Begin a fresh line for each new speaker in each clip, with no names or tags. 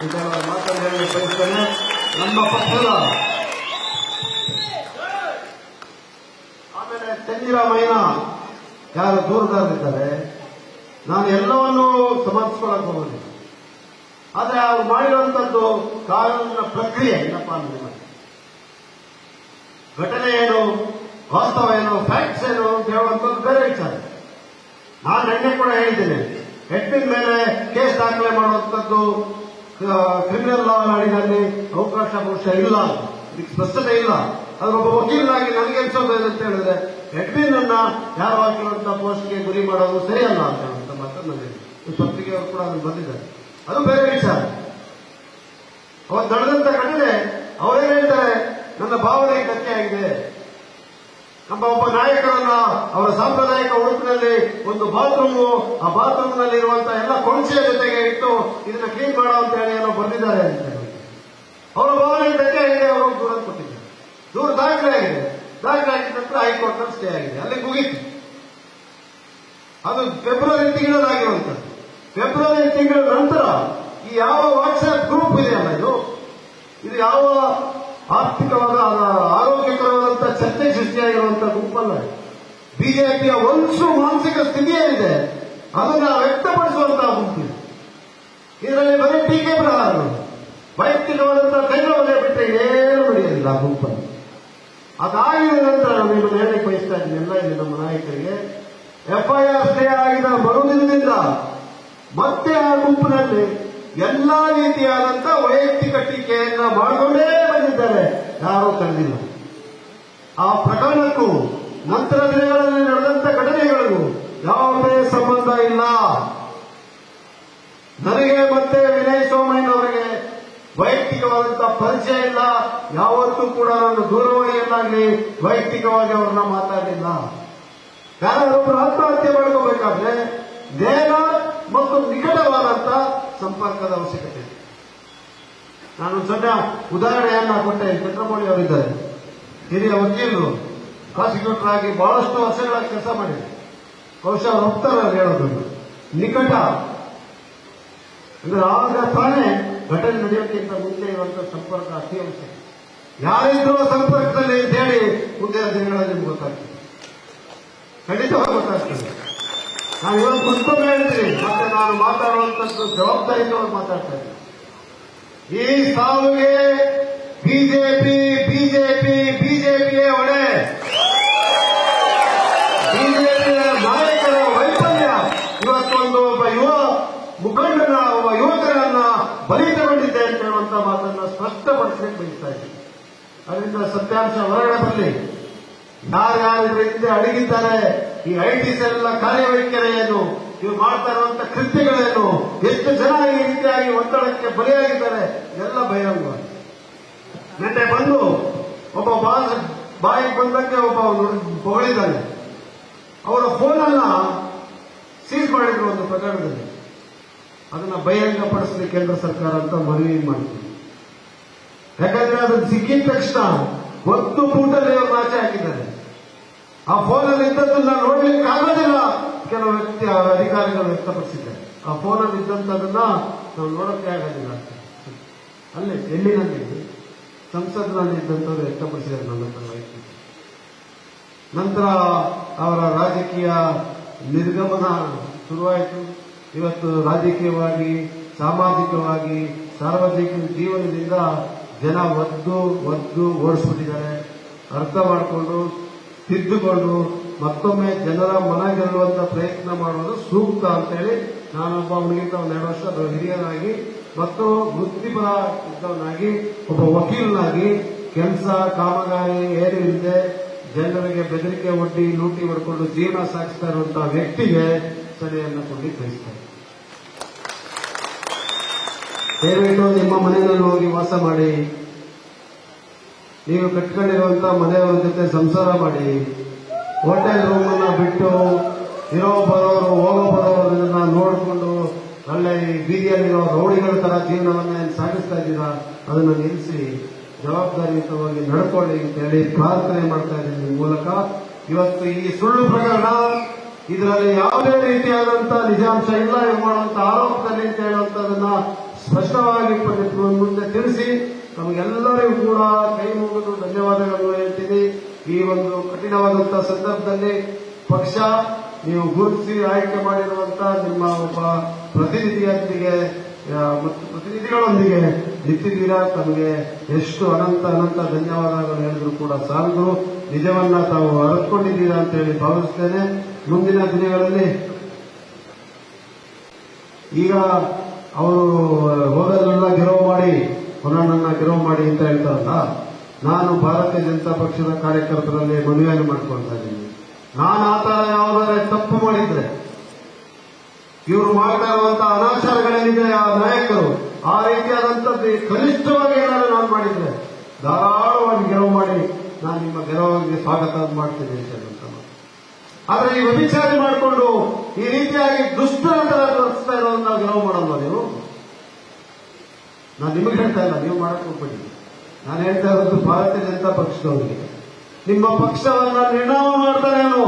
ಇದೆಲ್ಲ ಮಾತನ್ನು ಹೇಳಿ ಬಯಸ್ತೇನೆ. ನಮ್ಮ ಪಕ್ಷದ ಆಮೇಲೆ ಚಂದಿರಾಮಯ್ಯ ಯಾರು ದೂರದಲ್ಲಿದ್ದಾರೆ, ನಾನು ಎಲ್ಲವನ್ನೂ ಸಮರ್ಥಿಸ್ಕೊಳ್ಳಕ್ಕೆ ಹೋಗೋದಿಲ್ಲ. ಆದರೆ ಅವ್ರು ಮಾಡಿರುವಂತದ್ದು ಕಾನೂನಿನ ಪ್ರಕ್ರಿಯೆ ಏನಪ್ಪಾ ಅಂದ್ರೆ ಘಟನೆ ಏನು, ವಾಸ್ತವ ಏನು, ಫ್ಯಾಕ್ಟ್ಸ್ ಏನು ಅಂತ ಹೇಳುವಂಥದ್ದು ಬೇರೆ ವಿಚಾರ. ನಾನು ನಿನ್ನೆ ಕೂಡ ಹೇಳಿದ್ದೇನೆ, ಹೆಡ್ವಿನ್ ಮೇಲೆ ಕೇಸ್ ದಾಖಲೆ ಮಾಡುವಂಥದ್ದು ಕ್ರಿಮಿನಲ್ ಲಾ ನಾಡಿನಲ್ಲಿ ಅವಕಾಶ ಬಹುಶಃ ಇಲ್ಲ, ಇದಕ್ಕೆ ಸ್ಪಷ್ಟತೆ ಇಲ್ಲ. ಅದರೊಬ್ಬ ವಕೀಲನಾಗಿ ನನಗೆ ಅನ್ಸೋದು ಏನಂತ ಹೇಳಿದ್ರೆ, ಹೆಡ್ವಿನ್ ಅನ್ನ ಯಾರು ಹಾಕಿರುವಂತಹ ಪೋಸ್ಟ್ಗೆ ಗುರಿ ಮಾಡೋದು ಸರಿಯಲ್ಲ ಅಂತ ಹೇಳುವಂತ ಮಾತನ್ನು ಪತ್ರಿಕೆಯವರು ಕೂಡ ಅದನ್ನು ಬಂದಿದ್ದಾರೆ. ಅದು ಬೇರೆ ವಿಚಾರ. ಅವತ್ತು ನಡೆದಂತ ಘಟನೆ ಅವರೇ ಹೇಳ್ತಾರೆ, ನನ್ನ ಭಾವನೆಗೆ ಧಕ್ಕೆ ಆಗಿದೆ. ನಮ್ಮ ಒಬ್ಬ ನಾಯಕರನ್ನ ಅವರ ಸಾಂಪ್ರದಾಯಿಕ ಉಡುಪಿನಲ್ಲಿ ಒಂದು ಬಾತ್ರೂಮು, ಆ ಬಾತ್ರೂಮ್ನಲ್ಲಿ ಇರುವಂತಹ ಎಲ್ಲ ಕೊಳಚೆಯ ಜೊತೆಗೆ ಇಟ್ಟು ಇದನ್ನ ಕ್ಲೀನ್ ಮಾಡೋ ಅಂತ ಹೇಳಿ ಏನೋ ಬಂದಿದ್ದಾರೆ ಅಂತ ಹೇಳಿ ಅವರ ಭಾವನೆಗೆ ಧಕ್ಕೆ ಆಗಿದೆ. ಅವರು ದೂರ ಕೊಟ್ಟಿದ್ದಾರೆ, ದೂರ ದಾಖಲೆ ಆಗಿದೆ. ದಾಖಲೆ ಆಗಿದ ನಂತರ ಹೈಕೋರ್ಟ್ ನಲ್ಲಿ ಸ್ಟೇ ಆಗಿದೆ, ಅಲ್ಲಿ ಮುಗಿತು. ಅದು ಫೆಬ್ರವರಿ ತಿಂಗಳಾಗಿರುವಂತದ್ದು. ಫೆಬ್ರವರಿ ತಿಂಗಳ ನಂತರ ಈ ಯಾವ ವಾಟ್ಸ್ಆಪ್ ಗ್ರೂಪ್ ಇದೆಯಲ್ಲ, ಇದು ಯಾವ ಆರ್ಥಿಕವಾದ ಆರೋಗ್ಯಕರವಾದಂತಹ ಚರ್ಚೆ ಸೃಷ್ಟಿಯಾಗಿರುವಂತಹ ಗುಂಪಲ್ಲ. ಬಿಜೆಪಿಯ ಒಂದು ಮಾನಸಿಕ ಸ್ಥಿತಿ ಏನಿದೆ ಅದನ್ನ ವ್ಯಕ್ತಪಡಿಸುವಂತಹ ಗುಂಪಿದೆ. ಇದರಲ್ಲಿ ಬರೀ ಟೀಕೆ ಪ್ರಹಾರಗಳು, ವೈಯಕ್ತಿಕವಾದಂತಹ ಕೈಗೊಳ್ಳೆ ಬಿಟ್ಟರೆ ಏನು ನಡೆಯಲಿಲ್ಲ ಆ ಗುಂಪನ್ನು. ಅದಾಗಿದ ನಂತರ ನಾನು ನಿಮ್ಮನ್ನು ಹೇಳಕ್ಕೆ ಬಯಸ್ತಾ ಇದ್ದೀನಿ ಎಲ್ಲ ಇಲ್ಲಿ ನಮ್ಮ ನಾಯಕರಿಗೆ, ಎಫ್ಐಆರ್ ಸ್ಟೇ ಆಗಿದ ಮರುದಿನದಿಂದ ಮತ್ತೆ ಆ ಗುಂಪಿನಲ್ಲಿ ಎಲ್ಲಾ ರೀತಿಯಾದಂತಹ ವೈಯಕ್ತಿಕ ಟೀಕೆಯನ್ನ ಮಾಡಿಕೊಂಡೇ ಬಂದಿದ್ದಾರೆ, ಯಾರೂ ಕರೆದಿಲ್ಲ. ಆ ಪ್ರಕರಣಕ್ಕೂ ನಂತರ ದಿನಗಳಲ್ಲಿ ನಡೆದಂತ ಘಟನೆಗಳಿಗೂ ಯಾವುದೇ ಸಂಬಂಧ ಇಲ್ಲ. ನನಗೆ ಮತ್ತೆ ವಿನಯ್ ಸೋಮಣ್ಣವರಿಗೆ ವೈಯಕ್ತಿಕವಾದಂತಹ ಪರಿಚಯ ಇಲ್ಲ. ಯಾವತ್ತೂ ಕೂಡ ನಾನು ದೂರವಾಣಿಯನ್ನಾಗಲಿ ವೈಯಕ್ತಿಕವಾಗಿ ಅವ್ರನ್ನ ಮಾತಾಡಲಿಲ್ಲ. ಯಾರೊಬ್ಬರು ಆತ್ಮಹತ್ಯೆ ಮಾಡ್ಕೋಬೇಕಾದ್ರೆ ನೇರ ಮತ್ತು ನಿಕಟವಾದಂತ ಸಂಪರ್ಕದ ಅವಶ್ಯಕತೆ ಇದೆ. ನಾನು ಸಣ್ಣ ಉದಾಹರಣೆಯನ್ನ ಕೊಟ್ಟೆ. ಚಂದ್ರಮೌಳಿ ಅವರಿದ್ದಾರೆ, ಹಿರಿಯ ವಕೀಲರು, ಪ್ರಾಸಿಕ್ಯೂಟರ್ ಆಗಿ ಬಹಳಷ್ಟು ವರ್ಷಗಳ ಕೆಲಸ ಮಾಡಿದ್ದಾರೆ. ಬಹುಶಃ ಅವರು ಹೋಗ್ತಾರೆ ಹೇಳೋದು ನಿಕಟ ಅಂದ್ರೆ ಆಗ ತಾನೇ ಘಟನೆ ನಡೆಯೋಕ್ಕಿಂತ ಮುಂಚೆ ಇರುವಂತಹ ಸಂಪರ್ಕ ಅತಿ ಅವಶ್ಯಕ. ಯಾರಿದ್ರೂ ಸಂಪರ್ಕದಲ್ಲಿ ಅಂತ ಹೇಳಿ ಮುಂದಿನ ದಿನಗಳಲ್ಲಿ ನಿಮ್ಗೆ ಗೊತ್ತಾಗ್ತದೆ, ಖಂಡಿತವಾಗಿ ಗೊತ್ತಾಗ್ತದೆ. ನಾನು ಇವತ್ತು ಕುತ್ಕೊಂಡು ಹೇಳಿದ್ದೀನಿ, ಮತ್ತೆ ನಾನು ಮಾತಾಡುವಂತದ್ದು ಜವಾಬ್ದಾರಿಯುತವಾಗಿ ಮಾತಾಡ್ತಾ ಇದ್ದೀನಿ. ಈ ಸಾವಿಗೆ ಬಿಜೆಪಿಯೇ ಹೊಣೆ. ಬಿಜೆಪಿಯ ನಾಯಕರ ವೈಫಲ್ಯ ಇವತ್ತೊಂದು ಒಬ್ಬ ಯುವ ಮುಖಂಡನ, ಒಬ್ಬ ಯುವಕರನ್ನ ಬಲಿ ತಗೊಂಡಿದ್ದೆ ಅಂತ ಹೇಳುವಂತ ಮಾತನ್ನ ಸ್ಪಷ್ಟಪಡಿಸಲಿಕ್ಕೆ ಬಯಸ್ತಾ ಇದ್ದೀನಿ. ಅದರಿಂದ ಸತ್ಯಾಂಶ ಹೊರಗಡೆ ಬರಲಿ. ಯಾರ್ಯಾರು ಇದರ ಹಿಂದೆ ಅಡಗಿದ್ದಾರೆ, ಈ ಐಟಿ ಸೆಲ್ ಕಾರ್ಯವೈಖರಿ ಏನು, ಇವು ಮಾಡ್ತಾ ಇರುವಂತಹ ಕೃತ್ಯಗಳೇನು, ಎಷ್ಟು ಜನ ಈ ರೀತಿಯಾಗಿ ಒತ್ತಡಕ್ಕೆ ಬಲಿಯಾಗಿದ್ದಾರೆ, ಎಲ್ಲ ಬಹಿರಂಗ. ನಿನ್ನೆ ಬಂದು ಒಬ್ಬ ಬಾಯಿಗೆ ಬಂದಂತೆ ಒಬ್ಬ ಹೊಗಳಿದ್ದಾನೆ. ಅವರ ಫೋನನ್ನ ಸೀಸ್ ಮಾಡಿದ್ರು ಒಂದು ಪ್ರಕರಣದಲ್ಲಿ. ಅದನ್ನ ಬಹಿರಂಗಪಡಿಸಲಿಕ್ಕೆ ಕೇಂದ್ರ ಸರ್ಕಾರ ಅಂತ ಮನವಿ ಮಾಡ್ತೀವಿ. ಯಾಕಂದ್ರೆ ಅದನ್ನು ಸಿಕ್ಕಿದ ತಕ್ಷಣ ಒಂದು ಪೂಟಲ್ಲಿ ಅವರು ನಾಚೆ ಹಾಕಿದ್ದಾರೆ. ಆ ಫೋನಲ್ಲಿ ಇದ್ದದ್ದನ್ನ ನೋಡ್ಲಿಕ್ಕೆ ಆಗೋದಿಲ್ಲ ಕೆಲವು ವ್ಯಕ್ತಿ ಅಧಿಕಾರಿಗಳು ವ್ಯಕ್ತಪಡಿಸಿದ್ದಾರೆ. ಆ ಫೋನಲ್ಲಿ ಇದ್ದಂಥದನ್ನ ನಾವು ನೋಡಕ್ಕೆ ಆಗೋದಿಲ್ಲ. ಅಲ್ಲೇ ಡೆಲ್ಲಿನಲ್ಲಿ ಸಂಸತ್ನಲ್ಲಿ ಇದ್ದಂಥವ್ರು ವ್ಯಕ್ತಪಡಿಸಿದ್ದಾರೆ ನನ್ನ ಹತ್ರ ವೈಯಕ್ತಿಕ. ನಂತರ ಅವರ ರಾಜಕೀಯ ನಿರ್ಗಮನ ಶುರುವಾಯಿತು. ಇವತ್ತು ರಾಜಕೀಯವಾಗಿ, ಸಾಮಾಜಿಕವಾಗಿ, ಸಾರ್ವಜನಿಕ ಜೀವನದಿಂದ ಜನ ಒದ್ದು ಓಡಿಸ್ಬಿಟ್ಟಿದ್ದಾರೆ. ಅರ್ಥ ಮಾಡಿಕೊಂಡು ತಿದ್ದುಕೊಂಡು ಮತ್ತೊಮ್ಮೆ ಜನರ ಮನ ಗೆಲ್ಲುವಂತ ಪ್ರಯತ್ನ ಮಾಡುವುದು ಸೂಕ್ತ ಅಂತೇಳಿ ನಾನೊಬ್ಬ ಅವನಿಗಿಂತ ಒಂದೆರಡು ವರ್ಷ ಹಿರಿಯನಾಗಿ ಮತ್ತು ವೃತ್ತಿಪರ ಇದ್ದವನಾಗಿ ಒಬ್ಬ ವಕೀಲನಾಗಿ ಕೆಲಸ ಕಾಮಗಾರಿ ಏನು ಇಲ್ಲದೆ ಜನರಿಗೆ ಬೆದರಿಕೆ ಒಡ್ಡಿ ಲೂಟಿ ಮಾಡಿಕೊಂಡು ಜೀವನ ಸಾಗಿಸ್ತಾ ಇರುವಂತಹ ವ್ಯಕ್ತಿಗೆ ಸರಿಯನ್ನು ಕೊಡ್ಲಿಕ್ಕೆ ಬಯಸ್ತಾರೆ. ದಯವಿಟ್ಟು ನಿಮ್ಮ ಮನೆಯಲ್ಲಿ ಹೋಗಿ ವಾಸ ಮಾಡಿ, ನೀವು ಕಟ್ಕೊಂಡಿರುವಂತಹ ಮನೆಯವರ ಜೊತೆ ಸಂಸಾರ ಮಾಡಿ. ಹೋಟೆಲ್ ರೂಮ್ ಅನ್ನ ಬಿಟ್ಟು ಇರೋ ಬರೋರು ಹೋಗೋ ಬರೋರನ್ನ ನೋಡಿಕೊಂಡು ಒಳ್ಳೆ ಬೀದಿಯಲ್ಲಿರೋ ರೌಡಿಗಳ ತರ ಜೀವನವನ್ನ ಸಾಗಿಸ್ತಾ ಇದ್ದೀರಾ, ಅದನ್ನು ನಿಲ್ಲಿಸಿ ಜವಾಬ್ದಾರಿಯುತವಾಗಿ ನಡ್ಕೊಳ್ಳಿ ಅಂತ ಹೇಳಿ ಪ್ರಾರ್ಥನೆ ಮಾಡ್ತಾ ಇದ್ದೀನಿ. ಈ ಮೂಲಕ ಇವತ್ತು ಈ ಸುಳ್ಳು ಪ್ರಕರಣ, ಇದರಲ್ಲಿ ಯಾವುದೇ ರೀತಿಯಾದಂತಹ ನಿಜಾಂಶ ಇಲ್ಲ ಮಾಡುವಂತ ಆರೋಪದಲ್ಲಿ ಅಂತ ಹೇಳುವಂತದನ್ನ ಸ್ಪಷ್ಟವಾಗಿ ಮುಂದೆ ತಿಳಿಸಿ ನಮಗೆಲ್ಲರಿಗೂ ಕೂಡ ಕೈ ಮುಗಿದು ಧನ್ಯವಾದಗಳನ್ನು ಹೇಳ್ತೀನಿ. ಈ ಒಂದು ಕಠಿಣವಾದಂತಹ ಸಂದರ್ಭದಲ್ಲಿ ಪಕ್ಷ ನೀವು ಗುರುತಿಸಿ ಆಯ್ಕೆ ಮಾಡಿರುವಂತಹ ನಿಮ್ಮ ಒಬ್ಬ ಪ್ರತಿನಿಧಿಯೊಂದಿಗೆ ಮತ್ತು ಪ್ರತಿನಿಧಿಗಳೊಂದಿಗೆ ನಿಂತಿದ್ದೀರಾ. ತಮಗೆ ಎಷ್ಟು ಅನಂತ ಧನ್ಯವಾದಗಳು ಹೇಳಿದ್ರು ಕೂಡ ಸಾಲದು. ನಿಜವನ್ನ ತಾವು ಅರಿತುಕೊಂಡಿದ್ದೀರಾ ಅಂತ ಹೇಳಿ ಭಾವಿಸ್ತೇನೆ. ಮುಂದಿನ ದಿನಗಳಲ್ಲಿ ಈಗ ಅವರು ಹೋದಲ್ಲೆಲ್ಲ ಗೆಲುವು ಮಾಡಿ ಹೊನ್ನಣ್ಣ ಗೆಲುವು ಮಾಡಿ ಅಂತ ಹೇಳ್ತಾರಲ್ಲ, ನಾನು ಭಾರತೀಯ ಜನತಾ ಪಕ್ಷದ ಕಾರ್ಯಕರ್ತರಲ್ಲಿ ಮನವಿಯನ್ನು ಮಾಡ್ಕೊಳ್ತಾ ಇದ್ದೀನಿ. ನಾನು ಆ ತರ ಯಾವುದಾದ್ರೆ ತಪ್ಪು ಮಾಡಿದ್ರೆ, ಇವರು ಮಾಡ್ತಾ ಇರುವಂತಹ ಅನಾಚಾರಗಳೇನಿದೆ ಆ ನಾಯಕರು ಆ ರೀತಿಯಾದಂಥದ್ದು ಕನಿಷ್ಠವಾಗಿ ಏನಾದ್ರು ನಾನು ಮಾಡಿದ್ರೆ ಧಾರಾಳವಾಗಿ ಗೆಲುವು ಮಾಡಿ ನಾನು ನಿಮ್ಮ ಗೆಲುವಿಗೆ ಸ್ವಾಗತ ಮಾಡ್ತೀನಿ ಅಂತ ಹೇಳುವಂತ. ಆದ್ರೆ ಈ ವ್ಯಭಿಚಾರ ಮಾಡಿಕೊಂಡು ಈ ರೀತಿಯಾಗಿ ದುಷ್ಟರ ತೋರಿಸ್ತಾ ಇರೋದನ್ನ ಗೆಲುವು ಮಾಡಲ್ವಾ ನೀವು? ನಾನು ನಿಮಗೆ ಹೇಳ್ತಾ ಇಲ್ಲ, ನೀವು ಮಾಡಕ್ ಹೋಗ್ಬೇಡಿ. ನಾನು ಹೇಳ್ತಾ ಇರೋದು ಭಾರತೀಯ ಜನತಾ ಪಕ್ಷದವರಿಗೆ. ನಿಮ್ಮ ಪಕ್ಷವನ್ನ ನಿರ್ಣಯ ಮಾಡ್ತಾರೇನು?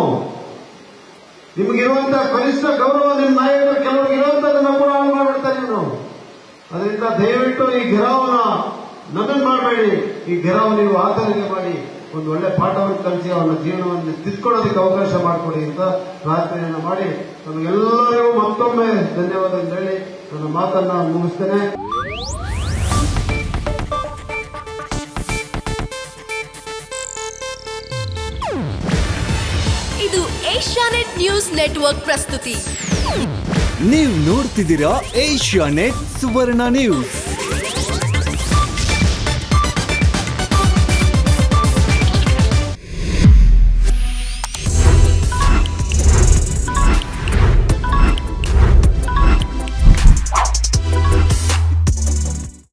ನಿಮಗಿರುವಂತಹ ಕನಿಷ್ಠ ಗೌರವ ನಿಮ್ಮ ನಾಯಕರು ಕೆಲವರಿಗೆ ಇರುವಂತದನ್ನ ಕೂಡ ಹಾಳು ಮಾಡಿಬಿಡ್ತಾರೆ ನೀವು. ಅದರಿಂದ ದಯವಿಟ್ಟು ಈ ಗೆರವನ್ನ ನಮನ್ ಮಾಡಬೇಡಿ. ಈ ಗೆರವು ನೀವು ಆಚರಣೆ ಮಾಡಿ ಒಂದು ಒಳ್ಳೆ ಪಾಠವನ್ನು ಕಲಿಸಿ ಅವನ ಜೀವನವನ್ನು ತಿದ್ಕೊಳ್ಳೋದಕ್ಕೆ ಅವಕಾಶ ಮಾಡಿಕೊಡಿ ಅಂತ ಪ್ರಾರ್ಥನೆಯನ್ನು ಮಾಡಿ ನಮಗೆಲ್ಲರಿಗೂ ಮತ್ತೊಮ್ಮೆ ಧನ್ಯವಾದ ಹೇಳಿ ನನ್ನ ಮಾತನ್ನ ಮುಗಿಸ್ತೇನೆ.
ಇದು ಏಷ್ಯಾನೆಟ್ ನ್ಯೂಸ್ ನೆಟ್ವರ್ಕ್ ಪ್ರಸ್ತುತಿ.
ನೀವು ನೋಡ್ತಿದ್ದೀರಾ ಏಷ್ಯಾನೆಟ್ ಸುವರ್ಣ ನ್ಯೂಸ್.